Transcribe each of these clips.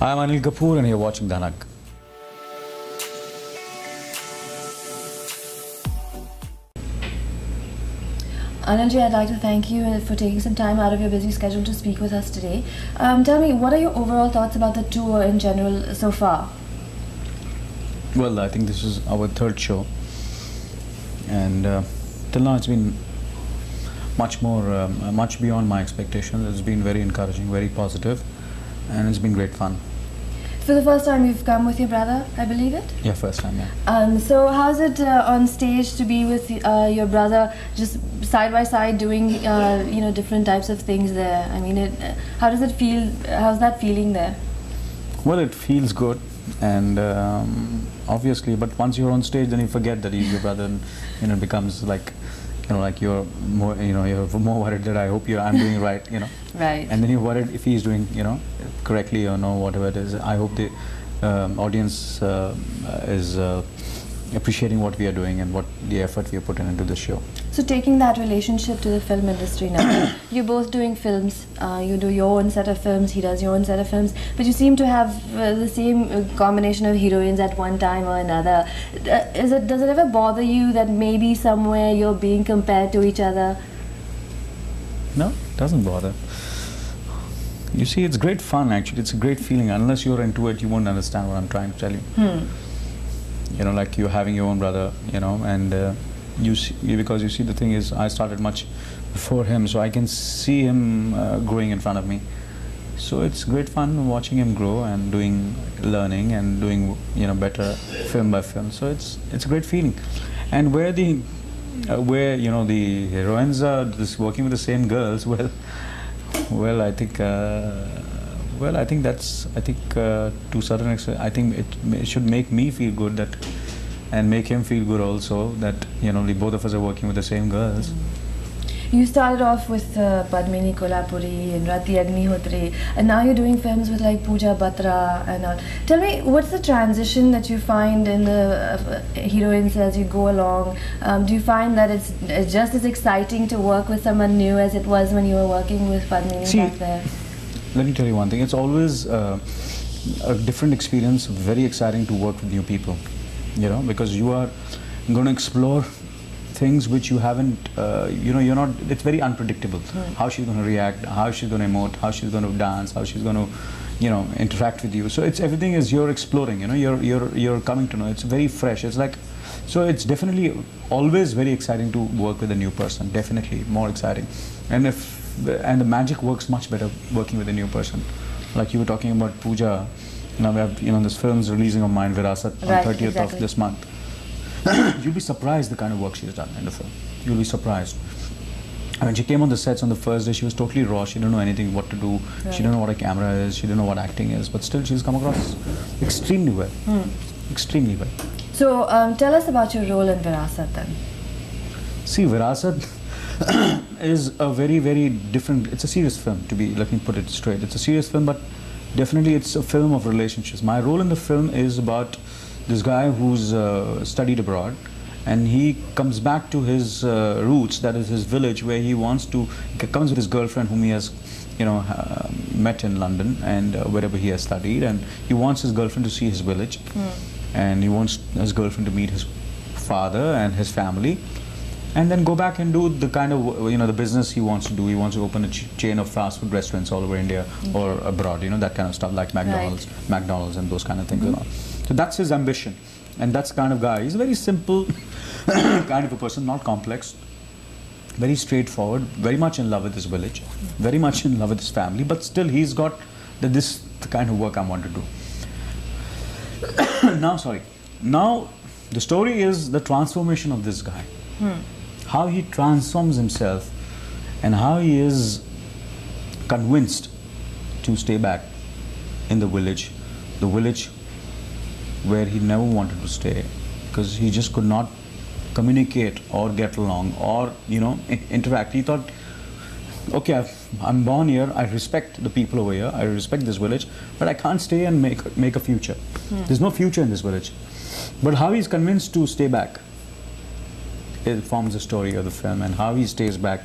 I'm Anil Kapoor and you're watching Dhanak. Anilji, I'd like to thank you for taking some time out of your busy schedule to speak with us today. Tell me, what are your overall thoughts about the tour in general so far? Well, I think this is our third show, and till now it's been much beyond my expectations. It's been very encouraging, very positive, and it's been great fun. For the first time you've come with your brother, I believe it? Yeah, first time, yeah. So how's it on stage to be with your brother, just side by side doing different types of things there? I mean, how does it feel? How's that feeling there? Well, it feels good, and obviously, but once you're on stage, then you forget that he's your brother, and it becomes like, like you're more, you're more worried that I hope I'm doing it right, Right. And then you're worried if he's doing, correctly or no, whatever it is. I hope the audience is appreciating what we are doing and what the effort we are putting into the show. So taking that relationship to the film industry now, you're both doing films, you do your own set of films, he does your own set of films, but you seem to have the same combination of heroines at one time or another. Does it ever bother you that maybe somewhere you're being compared to each other? No, it doesn't bother. You see, it's great fun actually, it's a great feeling. Unless you're into it, you won't understand what I'm trying to tell you. Like you're having your own brother, and you see, because you see, the thing is, I started much before him, so I can see him growing in front of me. So it's great fun watching him grow and learning and doing, better film by film. So it's a great feeling. And where the heroines are just working with the same girls, well, I think to a certain extent, I think it should make me feel good and make him feel good also that both of us are working with the same girls. You started off with Padmini Kolhapuri and Rati Agnihotri, and now you're doing films with like Pooja Batra and all. Tell me, what's the transition that you find in the heroines as you go along? Do you find that it's just as exciting to work with someone new as it was when you were working with Padmini back there? Let me tell you one thing. It's always a different experience, very exciting to work with new people, because you are going to explore things which you haven't, you're not, it's very unpredictable. How she's going to react, how she's going to emote, how she's going to dance, how she's going to, interact with you. So everything is you're exploring, you're coming to know. It's very fresh. It's like, so it's definitely always very exciting to work with a new person, definitely more exciting. And the magic works much better working with a new person. Like you were talking about Pooja, now we have, this film's releasing of mine, Virasat, on 30th of this month. You'll be surprised the kind of work she's done in the film. You'll be surprised. When she came on the sets on the first day, she was totally raw. She didn't know anything what to do. Right. She didn't know what a camera is. She didn't know what acting is. But still, she's come across extremely well. Extremely well. So, tell us about your role in Virasat then. See, Virasat is a very, very different. It's a serious film. Let me put it straight. It's a serious film, but definitely it's a film of relationships. My role in the film is about this guy who's studied abroad, and he comes back to his roots, that is his village, where he comes with his girlfriend whom he has, met in London and wherever he has studied, and he wants his girlfriend to see his village, and he wants his girlfriend to meet his father and his family, and then go back and do the kind of, the business he wants to do. He wants to open a chain of fast food restaurants all over India or abroad, that kind of stuff, like McDonald's and those kind of things and all. So that's his ambition, and that's the kind of guy. He's a very simple kind of a person, not complex, very straightforward, very much in love with his village, very much in love with his family, but still he's got the kind of work I want to do. Now the story is the transformation of this guy, how he transforms himself and how he is convinced to stay back in the village where he never wanted to stay, because he just could not communicate or get along or interact. He thought, okay, I'm born here, I respect the people over here, I respect this village, but I can't stay and make a future. There's no future in this village. But how he's convinced to stay back, it forms the story of the film, and how he stays back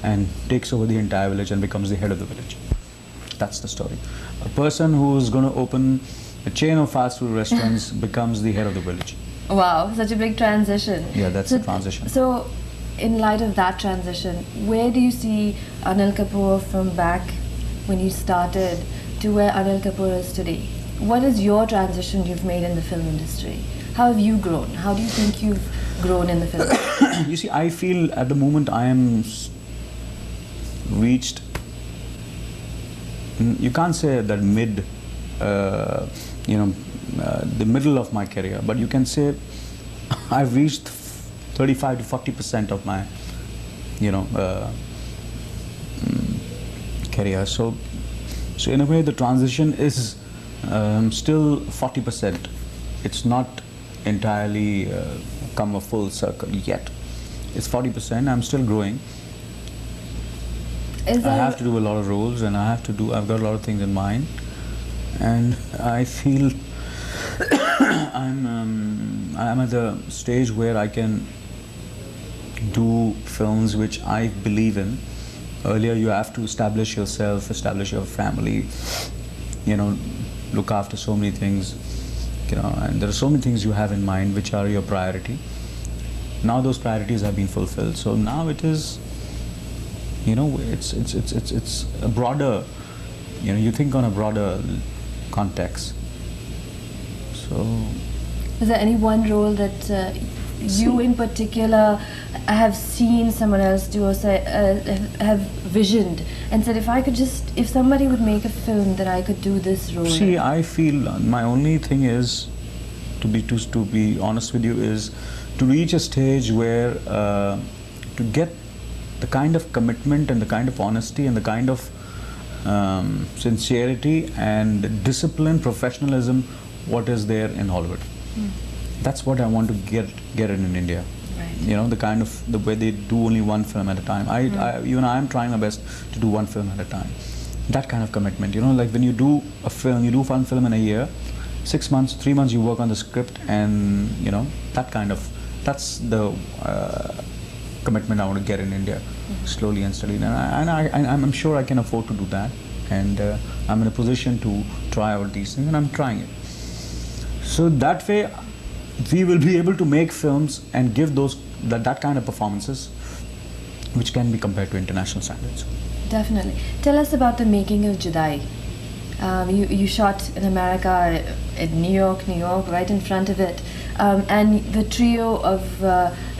and takes over the entire village and becomes the head of the village. That's the story. A person who's going to open a chain of fast food restaurants becomes the head of the village. Wow, such a big transition. Yeah, that's the transition. So, in light of that transition, where do you see Anil Kapoor from back when you started to where Anil Kapoor is today? What is your transition you've made in the film industry? How have you grown? How do you think you've grown in the film industry? You see, I feel at the moment I am reached, you can't say that the middle of my career, but you can say I've reached 35 to 40% of my, career. So in a way, the transition is still 40%. It's not entirely come a full circle yet. It's 40%. I'm still growing. I have to do a lot of roles, and I've got a lot of things in mind, and I feel I'm at the stage where I can do films which I believe in. Earlier, you have to establish yourself, establish your family, look after so many things, and there are so many things you have in mind which are your priority. Now those priorities have been fulfilled, so now it is, it's a broader, you think on a broader context. So, is there any one role that you in particular have seen someone else do, or have visioned and said, if somebody would make a film, that I could do this role? See, I feel my only thing is, to be honest with you, is to reach a stage where to get the kind of commitment and the kind of honesty and the kind of sincerity and discipline, professionalism, what is there in Hollywood. That's what I want to get it in India. Right. The way they do only one film at a time. I am trying my best to do one film at a time. That kind of commitment, like when you do a film, you do one film in a year, 6 months, 3 months you work on the script, and that's the commitment I want to get in India, slowly and steadily. And I'm sure I can afford to do that, and I'm in a position to try out these things, and I'm trying it. So that way, we will be able to make films and give that kind of performances which can be compared to international standards. Definitely. Tell us about the making of Judai. You shot in America, in New York, right in front of it. And the trio of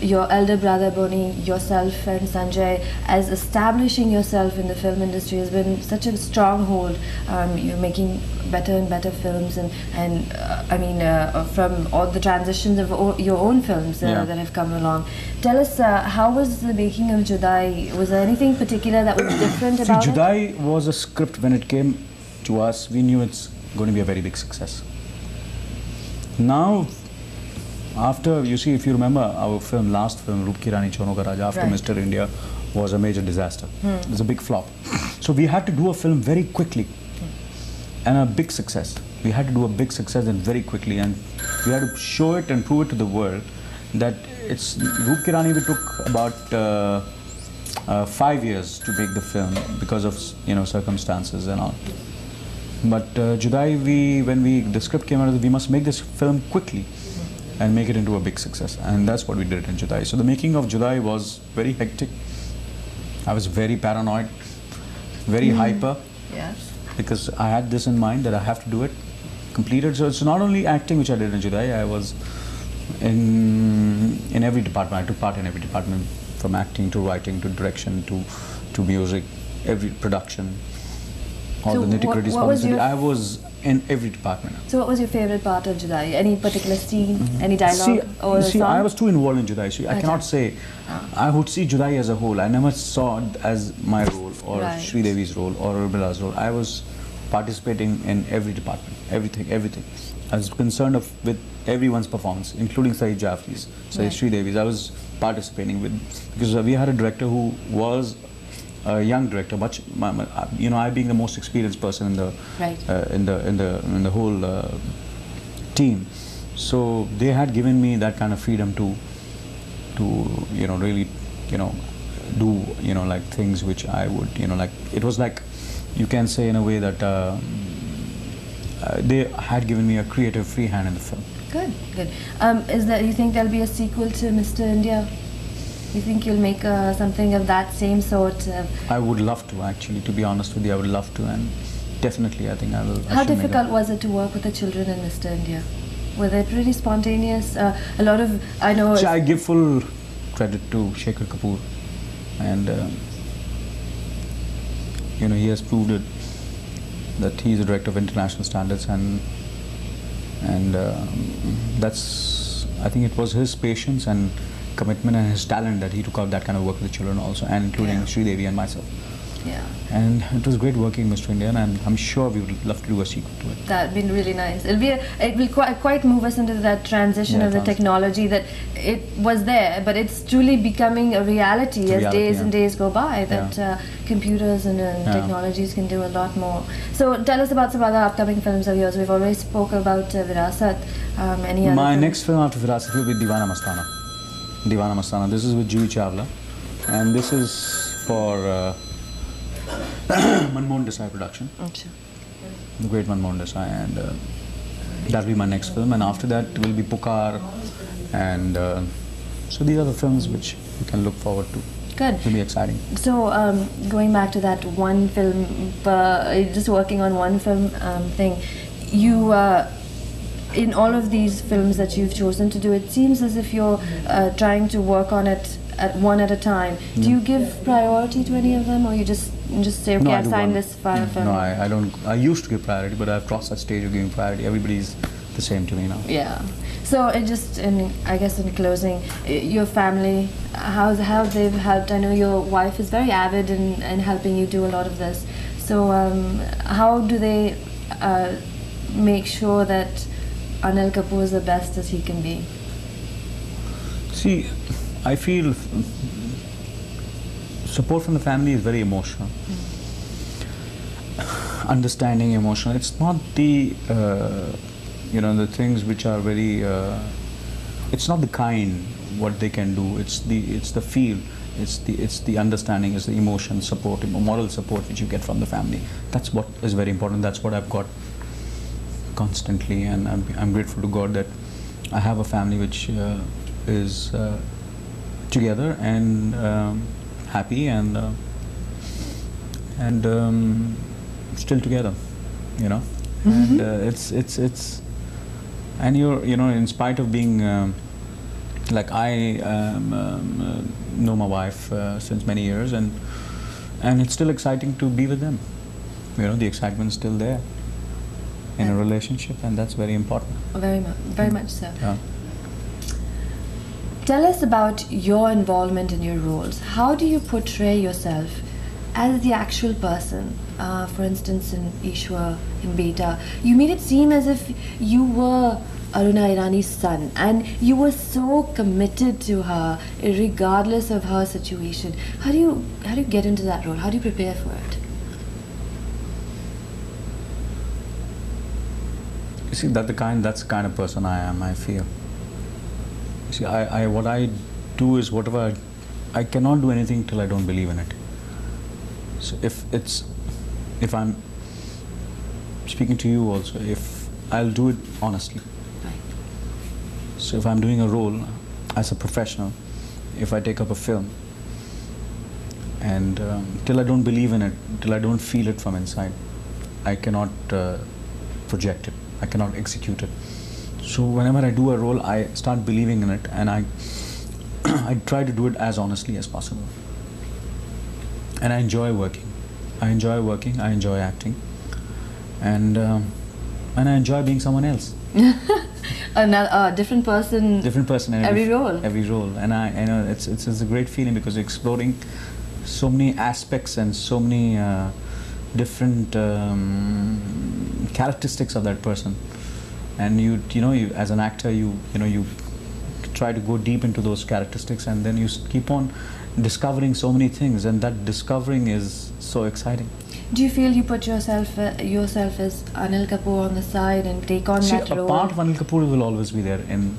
your elder brother Boni, yourself and Sanjay, as establishing yourself in the film industry has been such a stronghold. You're making better and better films, and from all the transitions of your own films that have come along. Tell us, how was the making of Judai? Was there anything particular that was different about it? Judai was a script. When it came to us, we knew it's going to be a very big success. Now, after, you see, if you remember our last film, Roop Ki Rani Chono Ka Raja, after Mr. India, was a major disaster. It was a big flop. So we had to do a film very quickly, and a big success. We had to do a big success and very quickly, and we had to show it and prove it to the world that it's Roop Ki Rani. We took about 5 years to make the film because of circumstances and all. But Judai, when the script came out, we must make this film quickly and make it into a big success, and that's what we did in Judai. So the making of Judai was very hectic. I was very paranoid, very hyper, because I had this in mind that I have to do it, completed. So it's not only acting which I did in Judai. I was in every department. I took part in every department, from acting to writing to direction to music, every production. All the nitty-gritty publicity. I was in every department. So what was your favorite part of Judai? Any particular scene, any dialogue or song? I was too involved in Judai. I cannot say. I would see Judai as a whole. I never saw it as my role or Sridevi's role or Urmila's role. I was participating in every department, everything. I was concerned with everyone's performance, including Saeed Jaffri's, Sridevi's. I was participating because we had a director who was a young director, much, I being the most experienced person in the whole team. So they had given me that kind of freedom to really do like things which I would like. It was like you can say in a way that they had given me a creative free hand in the film. Good, good. You think there'll be a sequel to Mr. India? You think you'll make something of that same sort? I would love to, actually, to be honest with you. I would love to, and definitely I think I will. How difficult was it to work with the children in Mr. India? Were they pretty spontaneous? A lot of, I know... I give full credit to Surinder Kapoor, and you know, he has proved it, that he is a director of international standards, and that's, I think it was his patience and commitment and his talent that he took out that kind of work with the children also, and including Sridevi and myself. Yeah. And it was great working Mr. India, and I'm sure we would love to do a sequel to it. That'd be really nice. It will quite move us into that transition of the technology, that it was there, but it's truly becoming a reality as days and days go by, that computers and technologies can do a lot more. So tell us about some other upcoming films of yours. We've already spoke about Virasat. Any other My next film after Virasat will be Deewana Mastana. Deewana Mastana. This is with Juhi Chawla, and this is for Manmohan Desai production. Okay. The great Manmohan Desai, and that will be my next film. And after that will be Pukar, and so these are the films which you can look forward to. Good. It will be exciting. So going back to that one film, just working on one film thing, you in all of these films that you've chosen to do, it seems as if you're trying to work on it one at a time. Do you give priority to any of them, or you just say, okay, I've signed this film? No, I don't. I used to give priority, but I've crossed that stage of giving priority. Everybody's the same to me now. Yeah. So I guess in closing, your family, how they've helped? I know your wife is very avid in helping you do a lot of this. So how do they make sure that Anil Kapoor is the best as he can be? See, I feel support from the family is very emotional. Understanding, emotional. It's not the the things which are very. It's not the kind what they can do. It's the feel. It's the understanding. It's the emotion support, moral support which you get from the family. That's what is very important. That's what I've got constantly, and I'm grateful to God that I have a family which is together and happy and still together, you know. And it's and you're in spite of being like I know my wife since many years, and it's still exciting to be with them. The excitement's still there in a relationship, and that's very important. Very much so. Yeah. Tell us about your involvement in your roles. How do you portray yourself as the actual person? For instance, in Ishwar, in Beta, you made it seem as if you were Aruna Irani's son, and you were so committed to her, regardless of her situation. How do you get into that role? How do you prepare for it? You see, that's the kind of person I am. I feel. You see, what I do is whatever I cannot do anything till I don't believe in it. So if I'm speaking to you also, if I'll do it honestly. Right. So if I'm doing a role as a professional, if I take up a film, and till I don't believe in it, till I don't feel it from inside, I cannot project it. I cannot execute it. So whenever I do a role, I start believing in it, and I try to do it as honestly as possible. And I enjoy working. I enjoy acting, and I enjoy being someone else. A different person. Different person in every role. Every role, and I know it's a great feeling, because you're exploring so many aspects and so many different characteristics of that person, and you as an actor you try to go deep into those characteristics, and then you keep on discovering so many things, and that discovering is so exciting. Do you feel you put yourself as Anil Kapoor on the side and take on that role? A part of Anil Kapoor will always be there in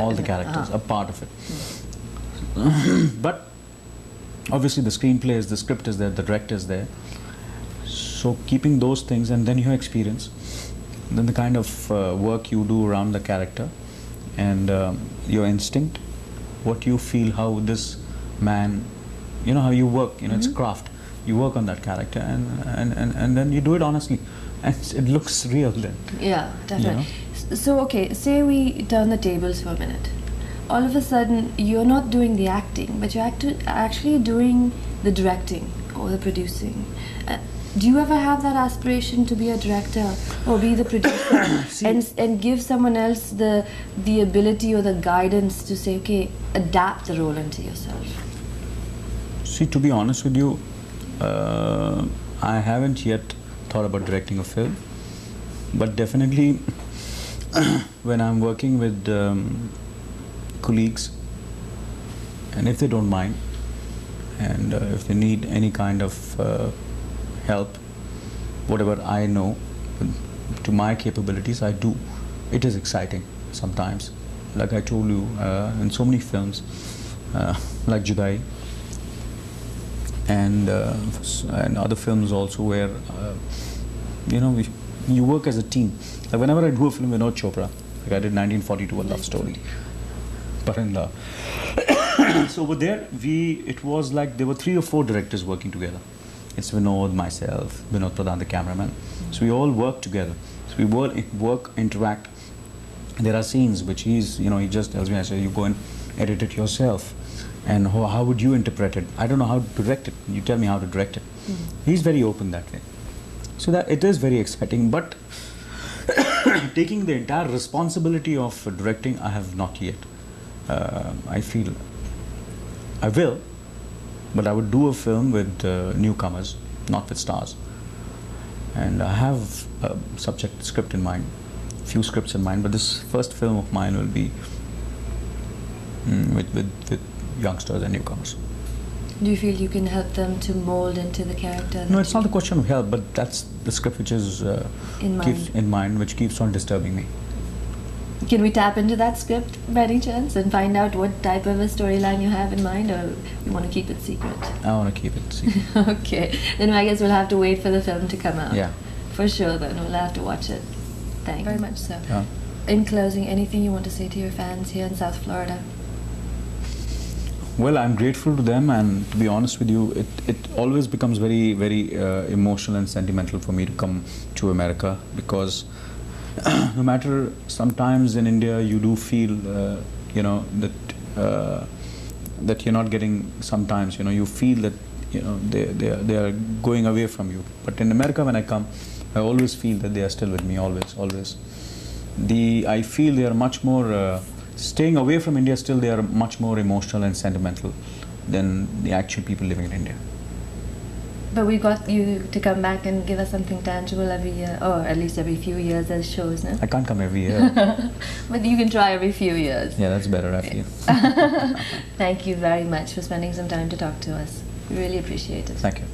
all the characters. A part of it. But obviously the screenplay is, the script is there, the director is there. So keeping those things, and then your experience, then the kind of work you do around the character, and your instinct, what you feel, how this man, you know, how you work, you know, it's craft. You work on that character, and then you do it honestly, and it looks real then. Yeah, definitely. You know? So, okay, say we turn the tables for a minute. All of a sudden, you're not doing the acting, but you're actually doing the directing or the producing. Do you ever have that aspiration to be a director or be the producer and give someone else the ability or the guidance to say, okay, adapt the role into yourself? See, to be honest with you, I haven't yet thought about directing a film, but definitely when I'm working with colleagues, and if they don't mind, and if they need any kind of help, whatever I know, to my capabilities, I do. It is exciting sometimes. Like I told you, in so many films, like Judai, and other films also, where you know, you work as a team. Like whenever I do a film with Chopra, like I did 1942, a love story, Parinda. So over there, it was like there were 3 or 4 directors working together. It's Vinod, myself, Vinod Pradhan, the cameraman. So we all work together. So we work, interact. There are scenes which he just tells me, I say, you go and edit it yourself. And how would you interpret it? I don't know how to direct it. You tell me how to direct it. He's very open that way. So that it is very exciting. But taking the entire responsibility of directing, I have not yet. I feel I will, but I would do a film with newcomers, not with stars. And I have a script in mind, few scripts in mind, but this first film of mine will be with youngsters and newcomers. Do you feel you can help them to mold into the character? No, it's not a question of help, but that's the script which is in mind, which keeps on disturbing me. Can we tap into that script by any chance and find out what type of a storyline you have in mind, or you want to keep it secret? I want to keep it secret. Okay, then I guess we'll have to wait for the film to come out. Yeah. For sure, then we'll have to watch it. Thank you very much, sir. Yeah. In closing, anything you want to say to your fans here in South Florida? Well, I'm grateful to them, and to be honest with you, it always becomes very, very emotional and sentimental for me to come to America, because no matter, sometimes in India you do feel that you're not getting, sometimes you feel that they are going away from you, but in America when I come, I always feel that they are still with me, always. I feel they are much more staying away from India, still they are much more emotional and sentimental than the actual people living in India. But we got you to come back and give us something tangible every year, or at least every few years as shows, no? I can't come every year. But you can try every few years. Yeah, that's better, I feel. Thank you very much for spending some time to talk to us. We really appreciate it. Thank you.